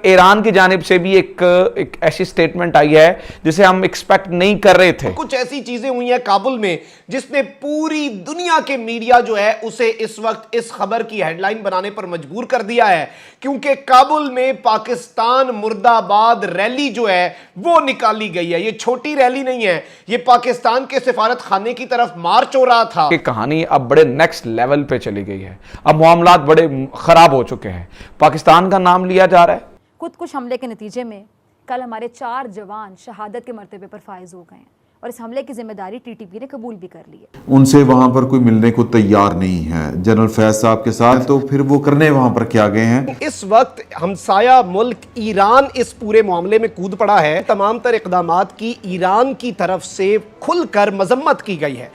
Iran की जानिब से भी एक ऐसी स्टेटमेंट आई है जिसे हम एक्सपेक्ट नहीं कर रहे थे। कुछ ऐसी चीजें हुई हैं काबुल में जिसने पूरी दुनिया के मीडिया जो है उसे इस वक्त इस खबर की हेडलाइन बनाने पर मजबूर कर दिया है, क्योंकि काबुल में पाकिस्तान मुर्दाबाद रैली जो है वो निकाली गई है। ये छोटी रैली नहीं है, ये पाकिस्तान के सिफारत खाने की तरफ मार्च हो रहा था। कि कहानी अब बड़े नेक्स्ट लेवल पे चली गई है, अब मामलात बड़े खराब हो चुके हैं, पाकिस्तान का नाम लिया जा रहा है। खुदकुश हमले के नतीजे में कल हमारे 4 जवान शहादत के मर्तबे पर फायज हो गए हैं और इस हमले की जिम्मेदारी टीटीपी ने कबूल भी कर ली है। उनसे वहां पर कोई मिलने को तैयार नहीं है जनरल फैज साहब के साथ, तो फिर वो करने वहां पर क्या गए हैं। इस वक्त हमसाया मुल्क ईरान इस पूरे मामले में कूद पड़ा है। तमाम तर इक़दामात की ईरान की तरफ से खुलकर मजम्मत की गई है।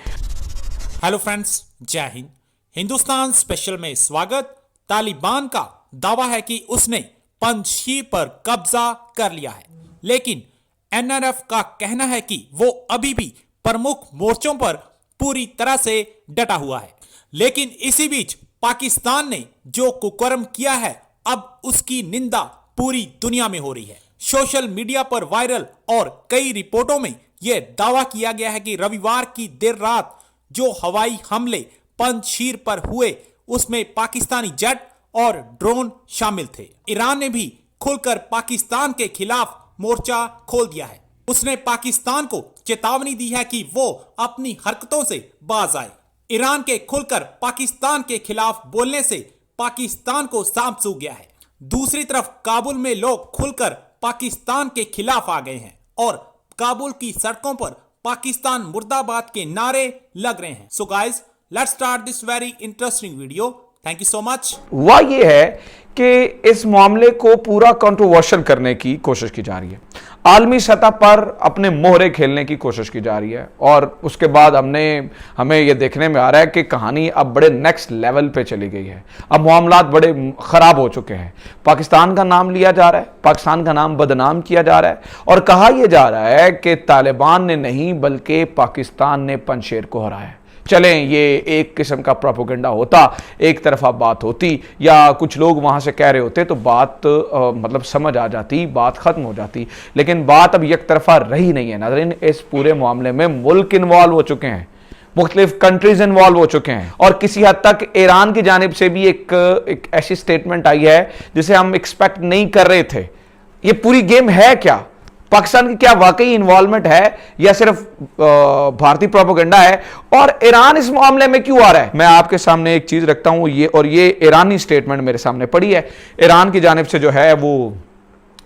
हेलो फ्रेंड्स, जय हिंद। हिंदुस्तान स्पेशल में स्वागत। तालिबान का दावा है कि उसने पंजशीर पर कब्जा कर लिया है, लेकिन एनआरएफ का कहना है कि वो अभी भी प्रमुख मोर्चों पर पूरी तरह से डटा हुआ है। लेकिन इसी बीच पाकिस्तान ने जो कुकर्म किया है, अब उसकी निंदा पूरी दुनिया में हो रही है। सोशल मीडिया पर वायरल और कई रिपोर्टों में यह दावा किया गया है कि रविवार की देर रात जो हवाई हमले पंजशीर पर हुए उसमें पाकिस्तानी जेट और ड्रोन शामिल थे। ईरान ने भी खुलकर पाकिस्तान के खिलाफ मोर्चा खोल दिया है। उसने पाकिस्तान को चेतावनी दी है कि वो अपनी हरकतों से बाज आए। ईरान के खुलकर पाकिस्तान के खिलाफ बोलने से पाकिस्तान को सांप सूख गया है। दूसरी तरफ काबुल में लोग खुलकर पाकिस्तान के खिलाफ आ गए हैं और काबुल की सड़कों पर पाकिस्तान मुर्दाबाद के नारे लग रहे हैं। So guys, let's start this very interesting video. Thank you so much. हुआ ये है कि इस मामले को पूरा कंट्रोवर्शियल करने की कोशिश की जा रही है, आलमी सतह पर अपने मोहरे खेलने की कोशिश की जा रही है, और उसके बाद हमें यह देखने में आ रहा है कि कहानी अब बड़े नेक्स्ट लेवल पे चली गई है, अब मामलात बड़े खराब हो चुके हैं। पाकिस्तान का नाम लिया जा रहा है, पाकिस्तान का नाम बदनाम किया जा रहा है और कहा यह जा रहा है कि तालिबान ने नहीं बल्कि पाकिस्तान ने पंजशेर को हराया। चलें, ये एक किस्म का प्रोपेगेंडा होता, एक तरफा बात होती, या कुछ लोग वहां से कह रहे होते तो बात मतलब समझ आ जाती, बात खत्म हो जाती। लेकिन बात अब एक तरफा रही नहीं है नाज़रीन। इस पूरे मामले में मुल्क इन्वॉल्व हो चुके हैं, मुख्तलिफ कंट्रीज इन्वॉल्व हो चुके हैं, और किसी हद तक ईरान की जानिब से भी एक ऐसी स्टेटमेंट आई है जिसे हम एक्सपेक्ट नहीं कर रहे थे। ये पूरी गेम है क्या? पाकिस्तान की क्या वाकई इन्वॉल्वमेंट है या सिर्फ भारतीय प्रोपेगेंडा है? और ईरान इस मामले में क्यों आ रहा है? मैं आपके सामने एक चीज रखता हूं, ये ईरानी स्टेटमेंट मेरे सामने पड़ी है। ईरान की जानिब से जो है वो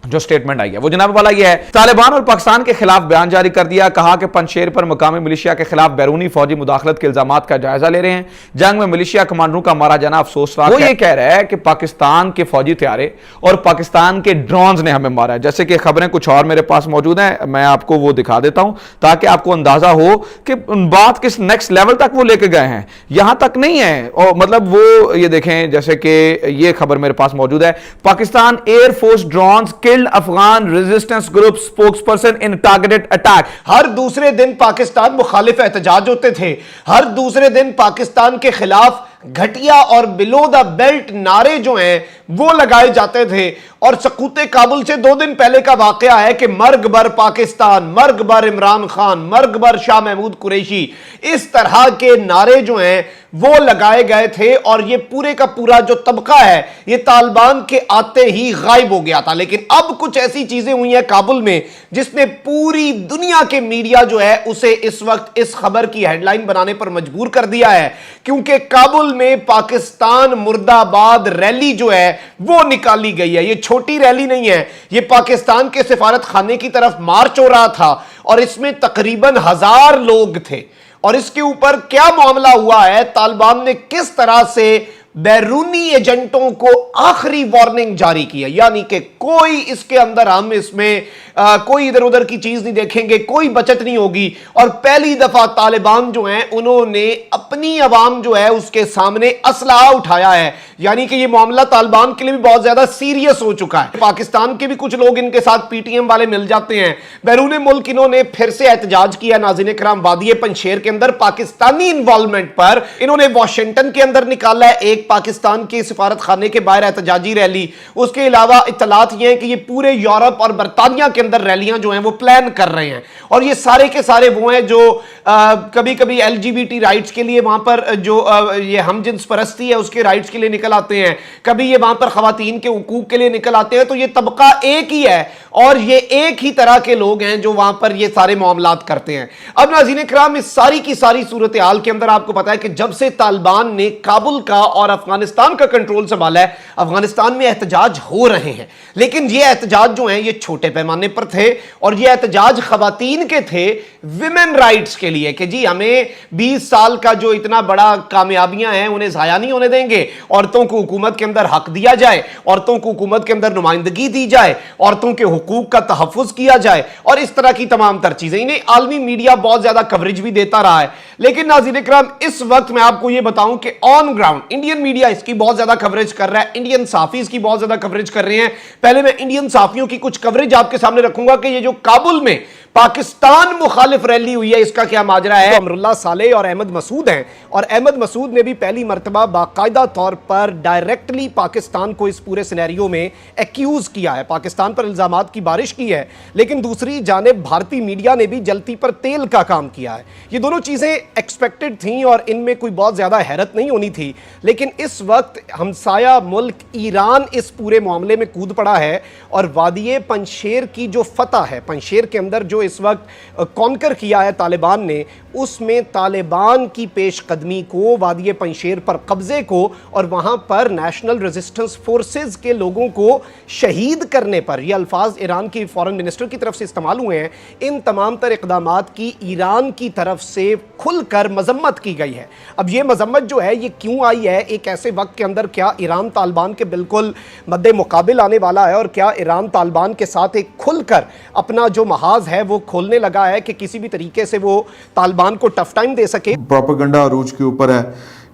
जो स्टेटमेंट आई है वो जनाब वाला ये है, तालिबान और पाकिस्तान के खिलाफ बयान जारी कर दिया। कहा कि पंजशेर पर मकामी मिलिशिया के खिलाफ बैरूनी फौजी मुदाखलत के इल्जामात का जायजा ले रहे हैं। जंग में मिलिशिया कमांडरों का मारा जाना अफसोसनाक है। वो ये कह रहा है कि पाकिस्तान के फौजी तैयारे और पाकिस्तान के ड्रोन्स ने हमें मारा है। जैसे कि खबरें कुछ और मेरे पास मौजूद हैं, मैं आपको वो दिखा देता हूं ताकि आपको अंदाजा हो कि बात किस नेक्स्ट लेवल तक वो लेके गए हैं। यहां तक नहीं है, और मतलब वो ये देखें, जैसे कि ये खबर मेरे पास मौजूद है, Pakistan air force drones Afghan resistance group spokesperson in targeted attack. हर दूसरे दिन पाकिस्तान मुखालिफ एहतजाज होते थे, हर दूसरे दिन पाकिस्तान के खिलाफ घटिया और बिलो द बेल्ट नारे जो हैं वो लगाए जाते थे। और सकूते काबुल से 2 दिन पहले का वाकया है कि मर्ग बर पाकिस्तान, मर्ग बर इमरान खान, मर्ग बर शाह महमूद कुरैशी, इस तरह के नारे जो हैं वो लगाए गए थे। और ये पूरे का पूरा जो तबका है ये तालिबान के आते ही गायब हो गया था। लेकिन अब कुछ ऐसी चीजें हुई हैं काबुल में जिसने पूरी दुनिया के मीडिया जो है उसे इस वक्त इस खबर की हेडलाइन बनाने पर मजबूर कर दिया है, क्योंकि काबुल में पाकिस्तान मुर्दाबाद रैली जो है वो निकाली गई है। ये छोटी रैली नहीं है, ये पाकिस्तान के सिफारत खाने की तरफ मार्च हो रहा था और इसमें तकरीबन 1000 लोग थे। और इसके ऊपर क्या मामला हुआ है, तालिबान ने किस तरह से बैरूनी एजेंटों को आखिरी वार्निंग जारी की है, यानी कि कोई इसके अंदर हम इसमें कोई इधर उधर की चीज नहीं देखेंगे, कोई बचत नहीं होगी। और पहली दफा तालिबान जो है उन्होंने अपनी अवाम जो है उसके सामने असलहा उठाया है, यानी कि यह मामला तालिबान के लिए भी बहुत ज्यादा सीरियस हो चुका है। पाकिस्तान के भी कुछ लोग इनके साथ पीटीएम वाले मिल जाते हैं। बैरून मुल्क इन्होंने फिर से एहतजाज किया नाज़रीन किराम वादी पंजशेर के अंदर पाकिस्तानी इन्वॉल्वमेंट पर। इन्होंने वाशिंगटन के अंदर निकाला है एक एक पाकिस्तान के सिफारत खाने के बाहर एहतजाजी रैली, उसके अलावा इत्तलात ये हैं कि ये पूरे यूरोप और बरतानिया के अंदर रैलियां जो हैं वो प्लान कर रहे हैं। और ये सारे के सारे वो हैं जो कभी कभी LGBT राइट्स के लिए वहां पर जो ये हमजिन्स परस्ती है उसके राइट्स के लिए निकल आते हैं, कभी ये वहां पर खवातीन के हुकूक के लिए निकल आते हैं। तो ये तबका एक ही है और ये एक ही तरह के लोग हैं जो वहां पर ये सारे मामलात करते हैं। अब नाज़रीन इकराम, इस सारी की सारी सूरत हाल के अंदर आपको पता है कि जब से तालिबान ने काबुल का और अफगानिस्तान का कंट्रोल संभाला है, अफगानिस्तान में एहतजाज हो रहे हैं। लेकिन ये एहतजाज जो हैं ये छोटे पैमाने पर थे और ये एहतजाज खवातीन के थे विमेन राइट्स के लिए कि जी हमें 20 साल का जो इतना बड़ा कामयाबियां हैं उन्हें ज़ाया नहीं होने देंगे, औरतों को हुकूमत के अंदर हक दिया जाए, औरतों को हुकूमत के अंदर नुमाइंदगी दी जाए, औरतों के हुकूक का तहफ़्फ़ुज़ किया जाए और इस तरह की तमाम तर चीज़ें। इन्हें आलमी मीडिया बहुत ज़्यादा कवरेज भी देता रहा है। लेकिन नाज़रीन इकराम, इस वक्त मैं आपको यह बताऊं कि ऑन ग्राउंड इंडियन मीडिया इसकी बहुत ज़्यादा कवरेज कर रहा है, इंडियन सहाफ़ी इसकी बहुत ज़्यादा कवरेज कर रहे हैं। पहले मैं इंडियन सहाफ़ियों की कुछ कवरेज आपके सामने रखूंगा कि ये जो काबुल में पाकिस्तान मुखालिफ रैली हुई है इसका क्या माजरा है। अमरुल्लाह सालेह और अहमद मसूद हैं और अहमद मसूद ने भी पहली मरतबा बाकायदा तौर पर डायरेक्टली पाकिस्तान को इस पूरे सिनेरियो में एक्यूज किया है, पाकिस्तान पर इल्जामात की बारिश की है। लेकिन दूसरी जानिब भारतीय मीडिया ने भी जलती पर तेल का काम किया है। ये दोनों चीज़ें एक्सपेक्टेड थी और इनमें कोई बहुत ज़्यादा हैरत नहीं होनी थी। लेकिन इस वक्त हमसाया मुल्क ईरान इस पूरे मामले में कूद पड़ा है और वादिये पंजशेर की जो फतह है, पंजशेर के अंदर जो इस वक्त कॉन्कर किया है तालिबान ने, उसमें तालिबान की पेशकदमी को, वादिये पंजशेर पर कब्जे को और वहां पर नेशनल रेजिस्टेंस फोर्सेस के लोगों को शहीद करने पर, यह अल्फाज ईरान की फॉरेन मिनिस्टर की तरफ से इस्तेमाल हुए हैं। इन तमाम तर इक़दामात की ईरान की तरफ से खुलकर मजम्मत की गई है। अब यह मजम्मत जो है ये क्यों आई है एक ऐसे वक्त के अंदर? क्या ईरान तालिबान के बिल्कुल मद्दे मुकाबिल आने वाला है और क्या ईरान तालिबान के साथ एक खुलकर अपना जो महाज है वो खोलने लगा है कि किसी भी तरीके से वो तालिबान को टफ टाइम दे सके? प्रोपेगेंडा अरूज के ऊपर है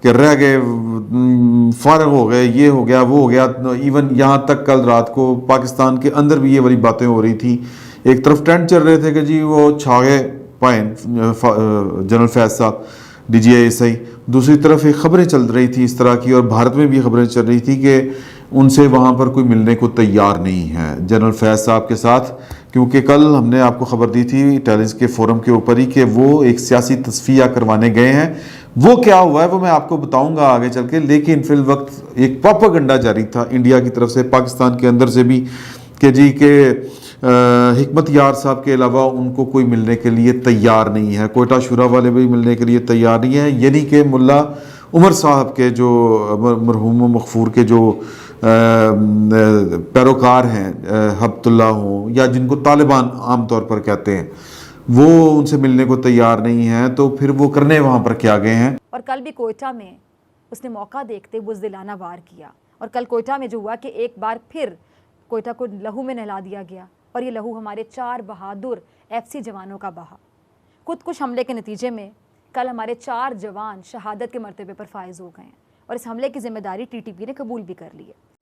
कि रह गए, फारग हो गए, ये हो गया, वो हो गया। इवन यहाँ तक कल रात को पाकिस्तान के अंदर भी ये वाली बातें हो रही थी। एक तरफ ट्रेंड चल रहे थे कि जी वो छा गए पाइन जनरल फैज साहब DGI, दूसरी तरफ एक खबरें चल रही थी इस तरह की और भारत में भी खबरें चल रही थी कि उनसे वहाँ पर कोई मिलने को तैयार नहीं है जनरल फैज साहब के साथ। क्योंकि कल हमने आपको खबर दी थी इंटेलिजेंस के फोरम के ऊपर ही कि वो एक सियासी तस्फिया करवाने गए हैं। वो क्या हुआ है वो मैं आपको बताऊंगा आगे चल के। लेकिन फिल वक्त एक प्रोपेगेंडा जारी था इंडिया की तरफ से, पाकिस्तान के अंदर से भी, कि जी के हिकमत यार साहब के अलावा उनको कोई मिलने के लिए तैयार नहीं है, कोयटा शुरा वाले भी मिलने के लिए तैयार नहीं है। यानी कि मुल्ला उमर साहब के जो मरहूम मगफूर के जो पैरोकार हैं, हब्तुल्ला हो या जिनको तालिबान आमतौर पर कहते हैं, वो उनसे मिलने को तैयार नहीं है। तो फिर वो करने वहाँ पर क्या गए हैं? और कल भी कोयटा में उसने मौका देखते बुज़दिलाना वार किया और कल कोयटा में जो हुआ कि एक बार फिर कोयटा को लहू में नहला दिया गया और ये लहू हमारे 4 बहादुर FC जवानों का बहा। खुदकुश हमले के नतीजे में कल हमारे 4 जवान शहादत के मर्तबे पर फायज हो गए हैं और इस हमले की जिम्मेदारी TTP ने कबूल भी कर ली है।